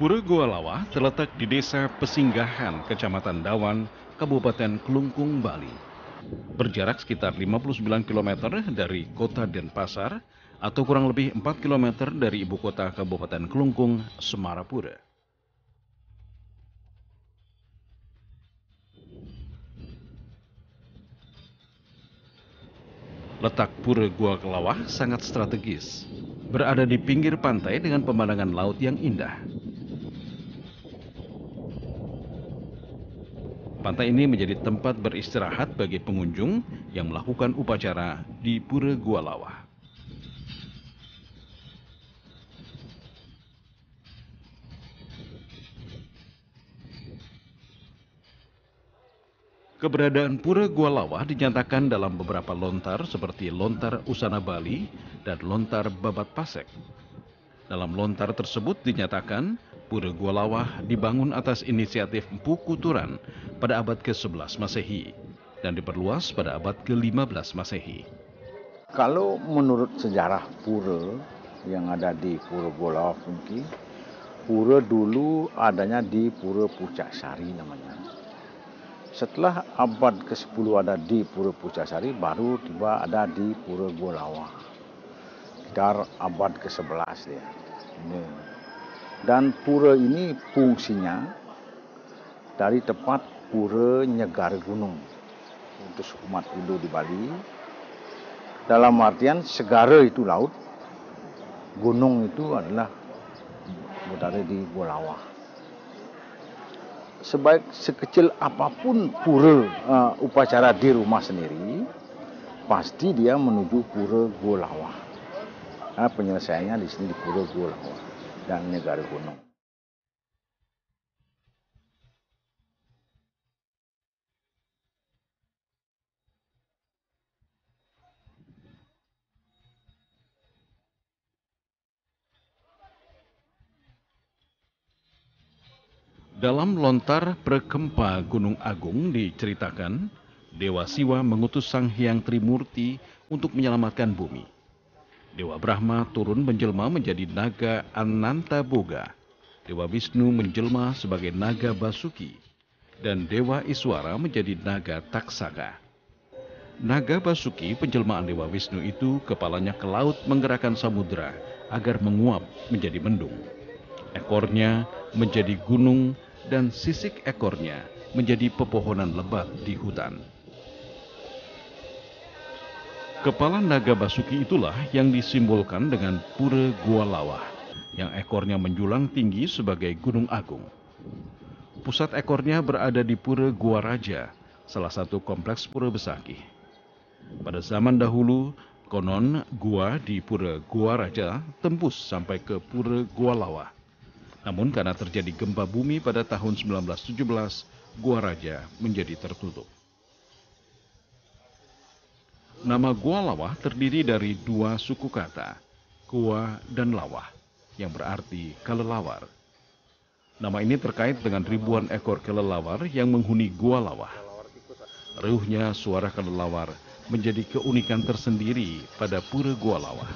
Pura Gua Lawa terletak di Desa Pesinggahan, Kecamatan Dawan, Kabupaten Kelungkung, Bali. Berjarak sekitar 59 km dari kota Denpasar atau kurang lebih 4 km dari ibu kota Kabupaten Kelungkung, Semarapura. Letak Pura Gua Lawa sangat strategis, berada di pinggir pantai dengan pemandangan laut yang indah. Pantai ini menjadi tempat beristirahat bagi pengunjung yang melakukan upacara di Pura Gua Lawa. Keberadaan Pura Gua Lawa dinyatakan dalam beberapa lontar seperti Lontar Usana Bali dan Lontar Babat Pasek. Dalam lontar tersebut dinyatakan Pura Gua Lawa dibangun atas inisiatif Mpu Kuturan pada abad ke-11 Masehi dan diperluas pada abad ke-15 Masehi. Kalau menurut sejarah pura yang ada di Pura Gua Lawa mungkin, pura dulu adanya di Pura Pucak Sari namanya. Setelah abad ke-10 ada di Pura Pucak Sari, baru tiba ada di Pura Gua Lawa. Sekitar abad ke-11 dia. Dan pura ini fungsinya dari tempat Pura Nyegar Gunung untuk umat Hindu di Bali. Dalam artian segara itu laut, gunung itu adalah berada di Gua Lawa. Sebaik sekecil apapun pura upacara di rumah sendiri, pasti dia menuju Pura Gua Lawa. Karena penyelesaiannya di sini di Pura Gua Lawa dan Negara Gunung. Dalam lontar Prekempa Gunung Agung diceritakan, Dewa Siwa mengutus Sang Hyang Trimurti untuk menyelamatkan bumi. Dewa Brahma turun menjelma menjadi naga Ananta Boga. Dewa Wisnu menjelma sebagai naga Basuki. Dan Dewa Iswara menjadi naga Taksaka. Naga Basuki, penjelmaan Dewa Wisnu itu, kepalanya ke laut menggerakkan samudera agar menguap menjadi mendung. Ekornya menjadi gunung dan sisik ekornya menjadi pepohonan lebat di hutan. Kepala naga Basuki itulah yang disimbolkan dengan Pura Gua Lawa, yang ekornya menjulang tinggi sebagai gunung agung. Pusat ekornya berada di Pura Gua Raja, salah satu kompleks pura besakih. Pada zaman dahulu, konon gua di Pura Gua Raja tembus sampai ke Pura Gua Lawa. Namun karena terjadi gempa bumi pada tahun 1917, Gua Raja menjadi tertutup. Nama Gua Lawa terdiri dari dua suku kata, Gua dan Lawa, yang berarti kelelawar. Nama ini terkait dengan ribuan ekor kelelawar yang menghuni Gua Lawa. Riuhnya suara kelelawar menjadi keunikan tersendiri pada Pura Gua Lawa.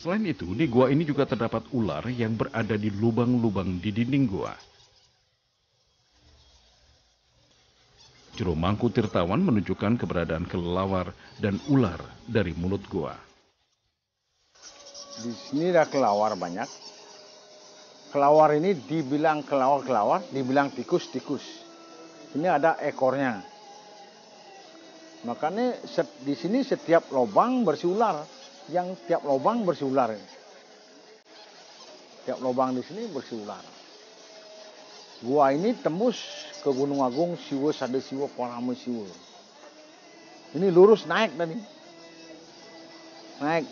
Selain itu, di gua ini juga terdapat ular yang berada di lubang-lubang di dinding gua. Juru Mangku Tirtawan menunjukkan keberadaan kelelawar dan ular dari mulut gua. Di sini ada kelawar banyak. Kelawar ini dibilang kelawar-kelawar, dibilang tikus-tikus. Ini ada ekornya. Makanya di sini setiap lubang bersih ular. Yang tiap lubang bersih ular. Tiap lubang di sini bersih ular. Gua ini tembus ke Gunung Agung, Siwa Sada Siwa Parama Siwa. Ini lurus naik tadi. Naik.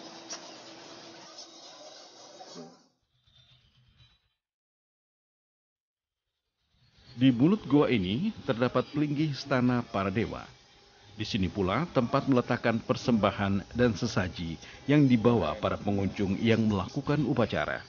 Di mulut gua ini terdapat pelinggih istana para dewa. Di sini pula tempat meletakkan persembahan dan sesaji yang dibawa para pengunjung yang melakukan upacara.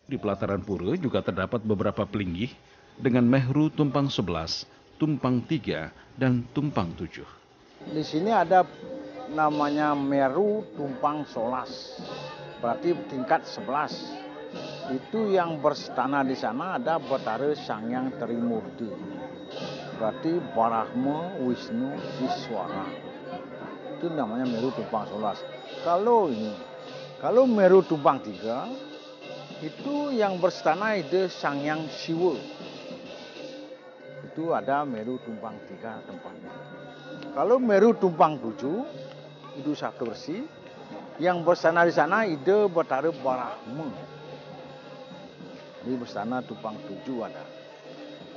Di pelataran pura juga terdapat beberapa pelinggih dengan mehru tumpang 11, tumpang 3, dan tumpang 7. Di sini ada namanya Meru Tumpang Solas. Berarti tingkat 11. Itu yang berstana di sana ada Betara Sangyang Trimurti. Berarti Barahma Wisnu Siswara. Itu namanya Meru Tumpang Solas. Kalau Meru Tumpang 3 itu yang berstana ide Sangyang Siwa. Itu ada Meru Tumpang 3 tempatnya. Kalau Meru Tumpang 7 itu Sabda Bersih. Yang berstana di sana ide Betara Barahma. Di berstana Tumpang 7 ada.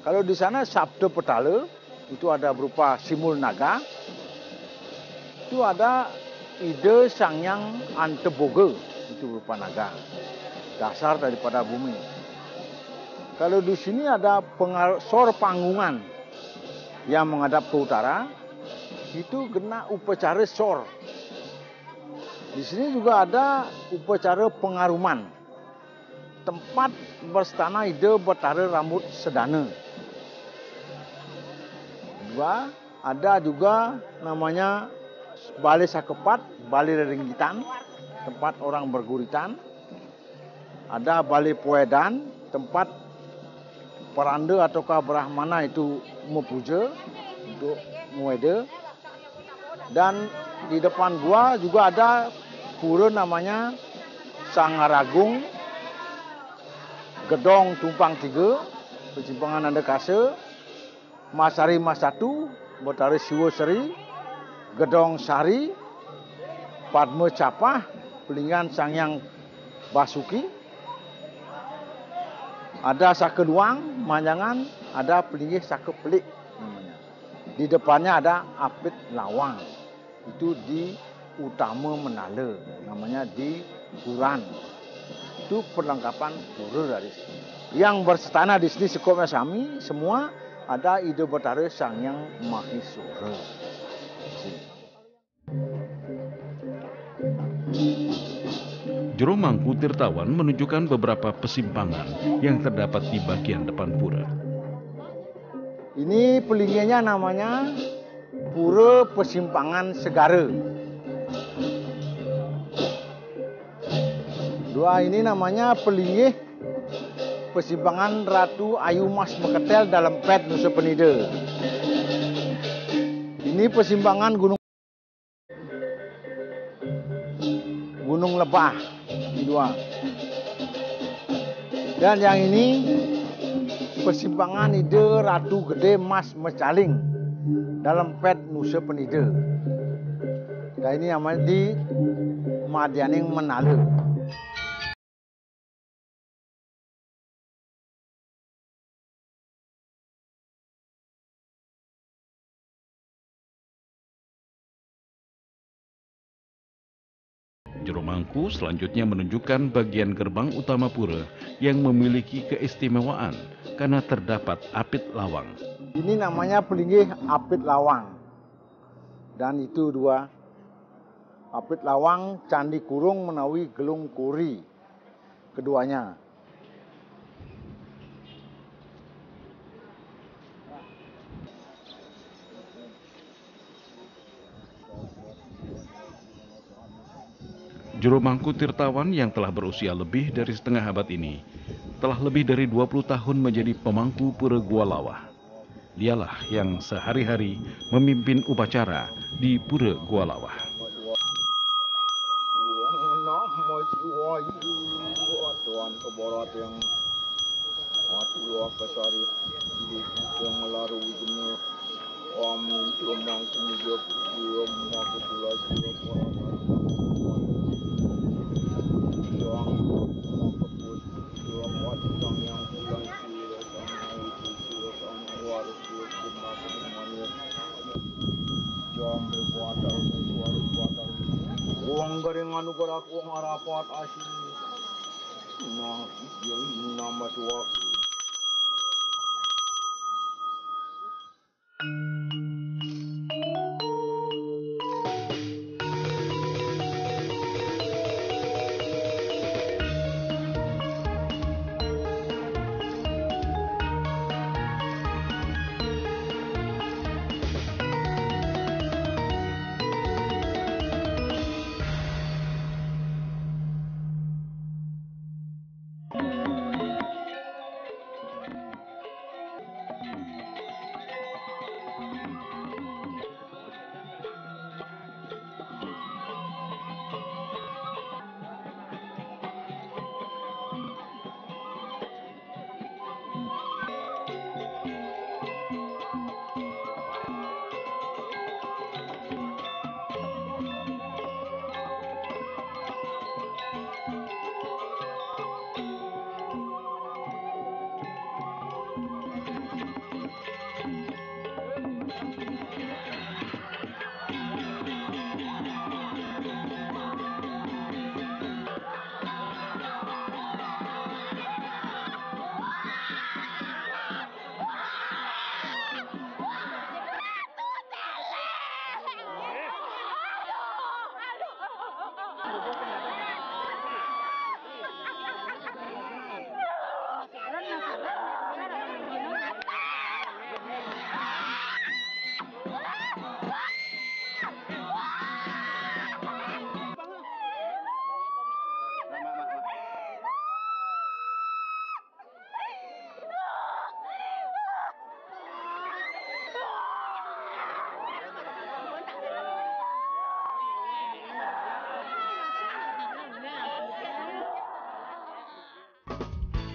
Kalau di sana Sabda Petala itu ada berupa Simul Naga. Itu ada ide Sangyang Anteboga, itu berupa naga. Dasar daripada bumi. Kalau di sini ada sor panggungan yang menghadap ke utara, itu kena upacara sor. Di sini juga ada upacara pengaruman. Tempat berstana ide Betara Rambut Sedana. Ada juga namanya Balai Sakepat, Balai Ringgitan, tempat orang berguritan. Ada Balai Poedan, tempat peranda ataukah brahmana itu mepuja untuk mueda. Dan di depan gua juga ada pura namanya Sangaragung, Gedong Tumpang 3, Persimpangan Andakasa, Masari Mas 1, Betara Siwa Seri, Gedong Sari, Padma Capah, Pelinggihan Sangyang Basuki, ada Saka Duang, Manjangan, ada Pelinggih Saka Pelik namanya. Di depannya ada Apit Lawang, itu di Utama Menala, namanya di Huran. Itu perlengkapan pura dari sini. Yang berstana di sini sekopnya Sami, semua ada Ida Betara Sangyang Mahisura. Jero Mangku Tirtawan menunjukkan beberapa persimpangan yang terdapat di bagian depan pura. Ini pelinggihnya namanya Pura Persimpangan Segara. Dua ini namanya pelinggih Persimpangan Ratu Ayu Mas Meketel dalam Pet Nusa Penida. Ini persimpangan Gunung Lebah, ini dua. Dan yang ini persimpangan Ide Ratu Gede Mas Mecaling dalam Pet Nusa Penida. Dan ini namanya di Madianing Menala. Jero Mangku selanjutnya menunjukkan bagian gerbang utama pura yang memiliki keistimewaan karena terdapat Apit Lawang. Ini namanya pelinggih Apit Lawang. Dan itu dua. Apit Lawang, Candi Kurung menawi Gelung Kuri. Keduanya. Jero Mangku Tirtawan yang telah berusia lebih dari setengah abad ini telah lebih dari 20 tahun menjadi pemangku pura Gua Lawah. Dialah yang sehari-hari memimpin upacara di pura Gua Lawah. Uang garing anu gerak uang harapat asli. Nah, nama suak.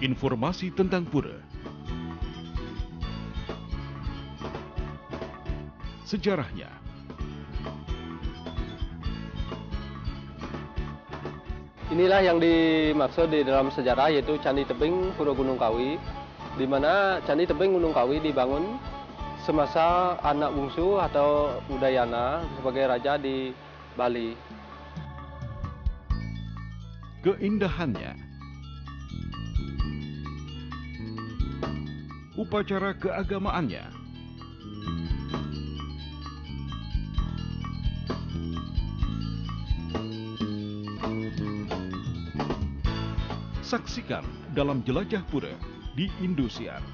Informasi tentang pura. Sejarahnya. Inilah yang dimaksud di dalam sejarah, yaitu Candi Tebing Pura Gunung Kawi, di mana Candi Tebing Gunung Kawi dibangun semasa anak bungsu atau Udayana sebagai raja di Bali. Keindahannya, upacara keagamaannya, saksikan dalam Jelajah Pura di Indosiar.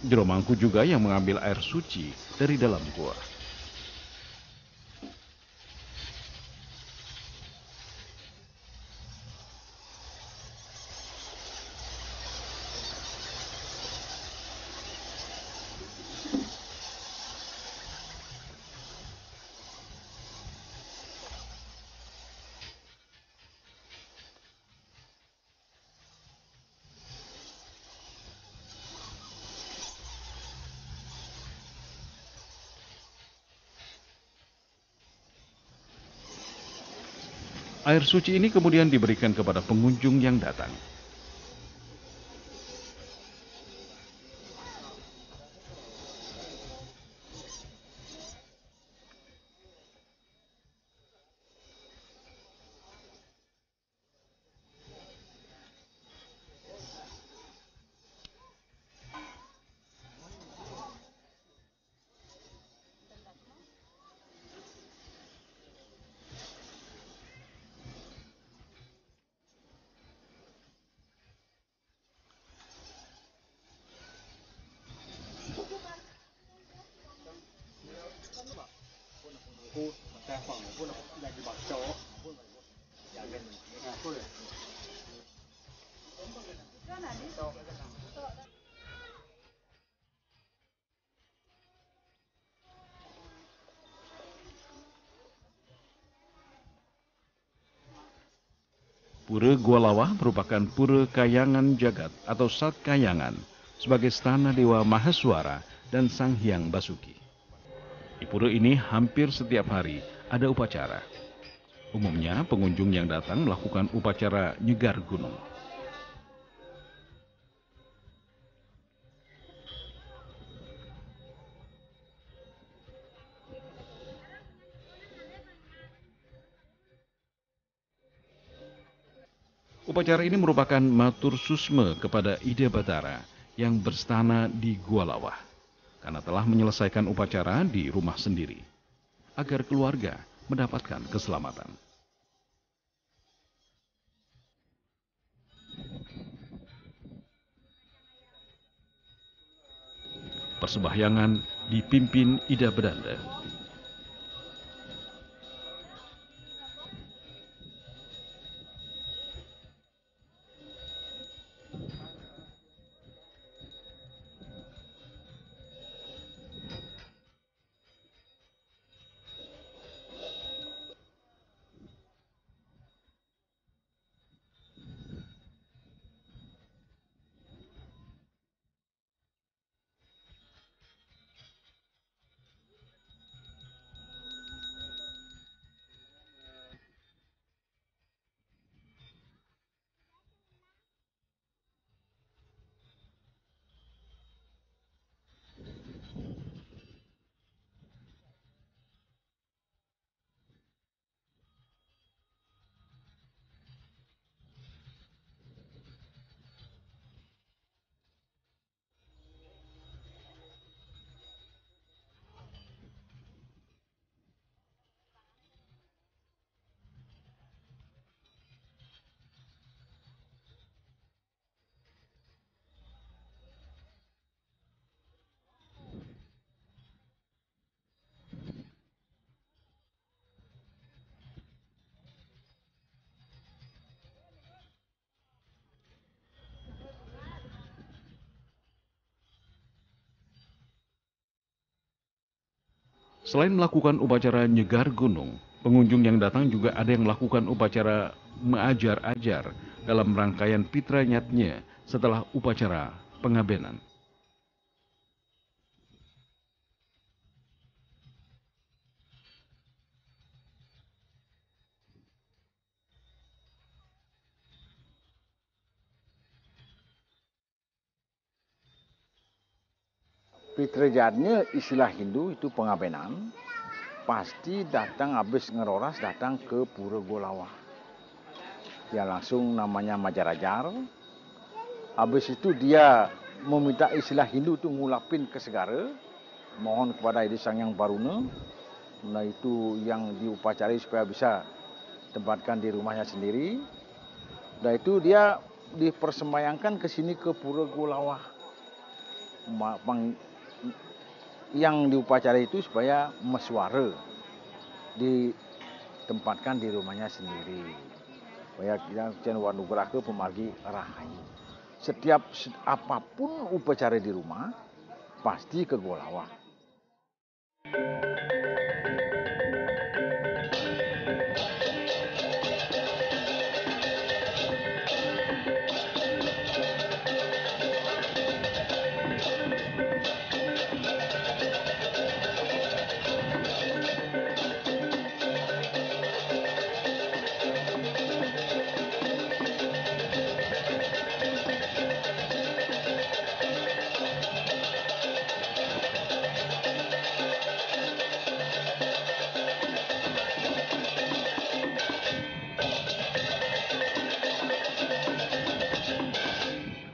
Jero Mangku juga yang mengambil air suci dari dalam gua. Air suci ini kemudian diberikan kepada pengunjung yang datang. Pura Gua Lawah merupakan pura kayangan jagat atau Sat Kayangan sebagai stana Dewa Maheswara dan Sang Hyang Basuki. Di pura ini hampir setiap hari ada upacara. Umumnya pengunjung yang datang melakukan upacara nyegar gunung. Upacara ini merupakan matur susme kepada Ida Batara yang berstana di Gua Lawah karena telah menyelesaikan upacara di rumah sendiri agar keluarga mendapatkan keselamatan. Persembahyangan dipimpin Ida Bedanda. Selain melakukan upacara nyegar gunung, pengunjung yang datang juga ada yang melakukan upacara mengajar-ajar dalam rangkaian pitra nyatnya setelah upacara pengabenan. Fitrejatnya istilah Hindu itu pengabenan, pasti datang habis ngeroras datang ke Pura Golawah. Dia langsung namanya Majarajar. Habis itu dia meminta istilah Hindu itu ngulapin ke segara, mohon kepada Edi Sang Yang Baruna. Nah itu yang diupacarai supaya bisa tempatkan di rumahnya sendiri. Dan itu dia dipersembayangkan ke sini ke Pura Golawah. Yang diupacarai itu supaya meswara ditempatkan di rumahnya sendiri. Supaya kita cenderung nugerah ke pemargi rahayu. Setiap apapun upacara di rumah pasti ke Golawah.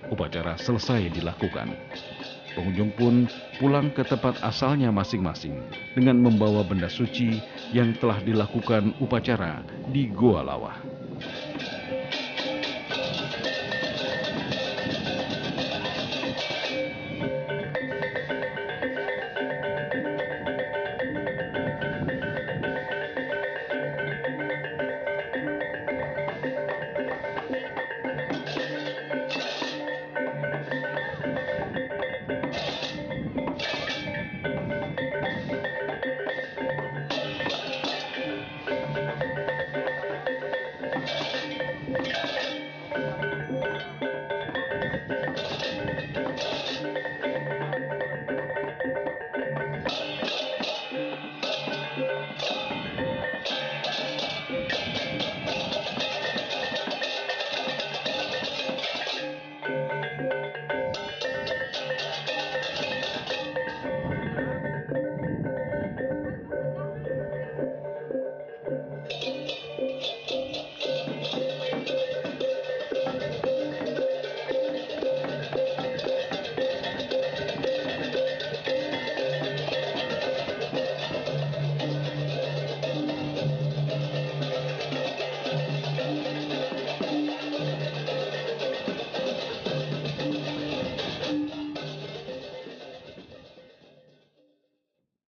Upacara selesai dilakukan. Pengunjung pun pulang ke tempat asalnya masing-masing dengan membawa benda suci yang telah dilakukan upacara di Goa Lawah.